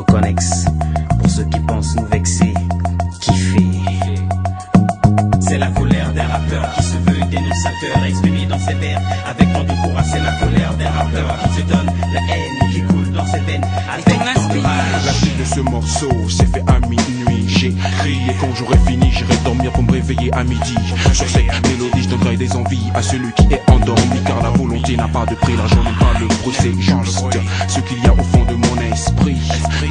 reconnexe. Pour ceux qui pensent nous vexer, kiffer. C'est la colère d'un rappeur qui se veut dénonçateur, exprimé dans ses vers avec tant de courage. C'est la colère d'un rappeur qui se donne la haine qui coule dans ses veines avec tant de rage. La suite de ce morceau s'est fait à minuit. J'ai crié quand j'aurai fini, j'irai dormir pour me réveiller à midi. Sur cette mélodie, je donnerai des envies à celui qui est endormi, car la volonté n'a pas de prix, l'argent n'est pas le bruit, c'est juste ce qu'il y a au fond de mon esprit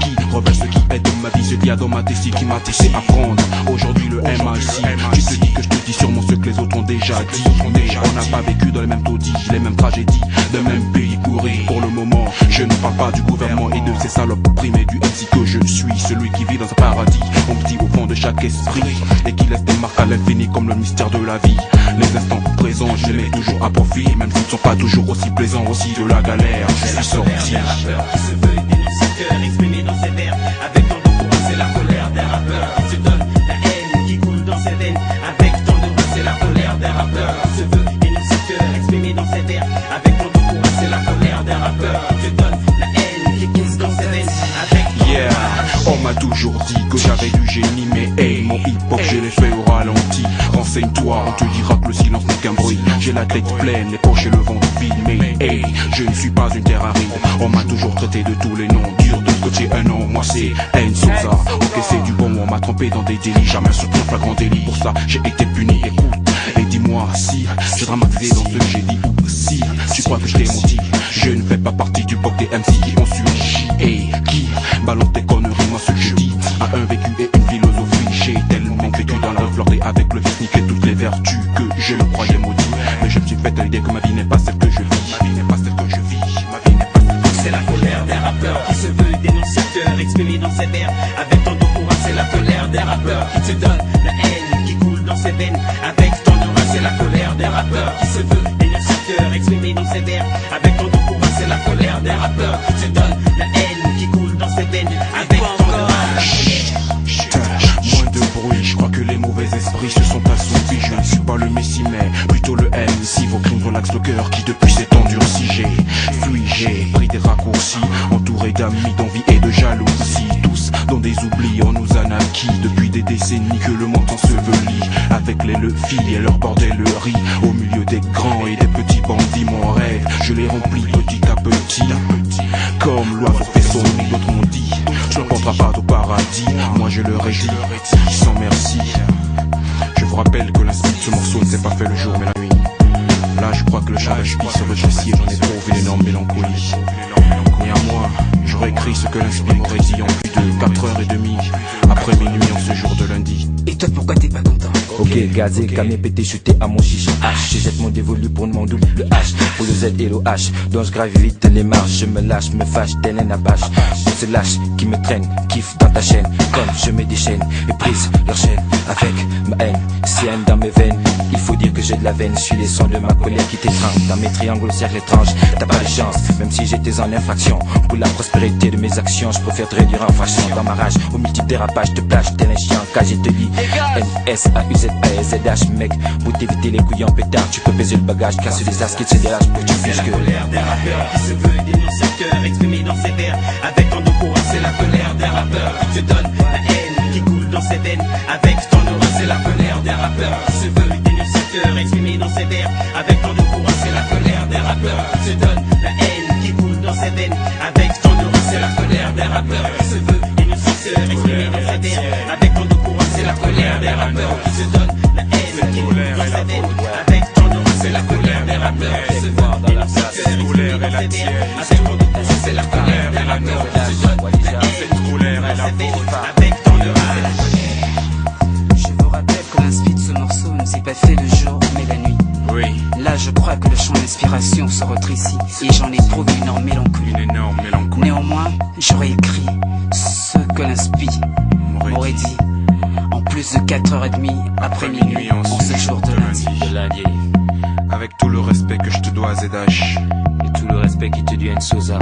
qui révèle ce qui est de ma vie, ce qu'il y a dans ma destinée qui m'a tissé à prendre. Aujourd'hui le MIC, tu te dis que je te dis sûrement ce que les autres ont déjà dit. On n'a pas vécu dans les mêmes taudis, les mêmes tragédies, le même pays pourri. Pour le moment, je ne parle pas du gouvernement et de ces salopes opprimées du MC que je suis, celui qui vit dans un paradis, on me dit au fond de chaque esprit, et qui laisse des marques à l'infini comme le mystère de la vie. Les instants présents, je les mets toujours à profit, même s'ils ne sont pas toujours aussi plaisants, aussi de la galère. Je suis sorti. C'est la colère d'un rappeur qui se veut dénonçateur, exprimé dans ses vers avec tant de courage. C'est la colère d'un rappeur qui se donne la haine qui coule dans ses veines avec tant de rage. C'est la colère d'un rappeur qui se veut dénonçateur, exprimé dans ses vers avec tant de courage. C'est la colère d'un rappeur qui se donne la haine qui coule dans ses veines avec tant de rage. On m'a toujours dit que j'avais du génie, mais hey, mon hip-hop je l'ai fait au ralenti. Renseigne-toi, on te dira que le silence n'est qu'un bruit. J'ai la tête pleine, les poches et le ventre vide, mais hey, je ne suis pas une terre aride. On m'a toujours traité de tous les noms, dur de scotcher un nom. Moi c'est N. Souza, ok c'est du bon, on m'a trompé dans des délits. Jamais sur un flagrant délit, pour ça j'ai été puni. Écoute, et dis-moi si j'ai dramatisé dans ce que j'ai dit, ou si tu crois que je t'ai menti. Je ne fais pas partie du bloc des MC qui ont suivi et qui balance des conneries. Moi ce que je dis a un vécu et une philosophie. J'ai tellement vécu dans la fleur avec le vice, niquer toutes les vertus que je me croyais maudit. Mais je me suis fait à l'idée que ma vie n'est pas celle que je vis. Ma vie n'est pas celle que je vis. Ma vie n'est pas celle que je vis. C'est la colère d'un rappeur qui se veut dénonçateur, exprimé dans ses vers avec tant de courage. C'est la colère d'un rappeur qui se donne la haine qui coule dans ses veines avec tant de rage. C'est la colère d'un rappeur qui se veut dénonçateur, exprimé dans ses vers avec tant de courage. C'est la colère d'un rappeur qui se donne la haine qui coule dans ses veines avec tant de rage. Moins de bruit, je crois que les mauvais esprits se sont assouvis. Je ne suis pas le messie mais plutôt le MC. Vos crimes relaxent le cœur qui depuis s'est endurci. J'ai fui, j'ai pris des raccourcis, entouré d'amis, d'envie et de jalousie. Tous dans des oublis, on nous a naquis depuis des décennies que le monde ensevelit. Avec les filles et leur bordellerie, au milieu des grands et des petits bandits. Mon rêve, je les remplis petit à petit. Comme l'oiseau fait son nid, d'autres m'ont dit tu ne porteras pas au paradis. Moi je leur ai dit sans merci. Je vous rappelle que l'inspire de ce morceau ne s'est pas fait le jour mais la nuit. Là je crois que le chant d'inspire se rétrécit et j'en éprouve une énorme mélancolie. Néanmoins, j'aurais écrit ce que l'inspire m'aurait dit en plus de 4h30 après minuit en ce jour de lundi. Et toi pourquoi t'es pas content? Ok, gazé, camé, pété, chuté à mon chichon H. Je jette mon dévolu pour mon double H. Pour le Z et le H, donc je grave vite les marches. Je me lâche, me fâche, tel un abache. Pour ces lâches qui me traînent, kiffe dans ta chaîne. Comme je me déchaîne et brise leur chaîne avec ma haine. Sienne dans mes veines, il faut dire que j'ai de la veine. Je suis les sons de ma colère qui t'étrangle. Dans mes triangles, cercles étranges, t'as pas de chance. Même si j'étais en infraction, pour la prospérité de mes actions, je préfère te réduire en fraction. Dans ma rage, au multiple dérapage, te plage, tel un chien, cage et te lit. N-S-A-U-Z-A-S-Z-H, mec, pour t'éviter les couilles en pétard, tu peux peser le bagage, casse les as qui te délâchent pour que tu fiches que. C'est la colère d'un rappeur qui se veut dénonçateur, exprimé dans ses vers avec tant de courage. C'est la colère d'un rappeur qui se donne la haine qui coule dans ses veines avec tant de rage. C'est la colère d'un rappeur qui se veut dénonçateur, exprimé dans ses vers avec tant de courage. C'est la colère d'un rappeur qui se donne la haine qui coule dans ses veines avec tant de rage. C'est la colère d'un rappeur qui se veut dénonçateur, exprimé dans ses vers avec tant de courage. C'est la colère des rappeurs qui se donne la haine qui coule dans ses veines avec tant de rage. C'est la colère des rappeurs qui se veut dénonçateur, exprimé dans ses vers avec tant de courage. C'est la colère des rappeurs qui se donne la haine qui coule dans ses veines avec tant de rage. Je vous rappelle que l'inspire de ce morceau ne s'est pas fait le jour mais la nuit. Oui, Là je crois que le champ d'inspiration se rétrécit et j'en éprouve une énorme mélancolie. une énorme mélancolie. Néanmoins, j'aurais écrit ce que l'inspire m'aurait dit en plus de 4h30 après minuit en ce jour de lundi. Avec tout le respect que je te dois, ZH. Et tout le respect qui te doit, Souza.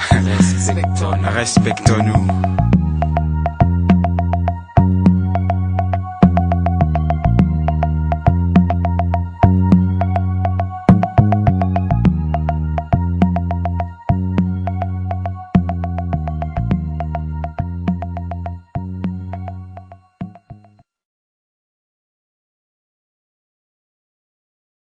Respectons-nous. Respectons-nous.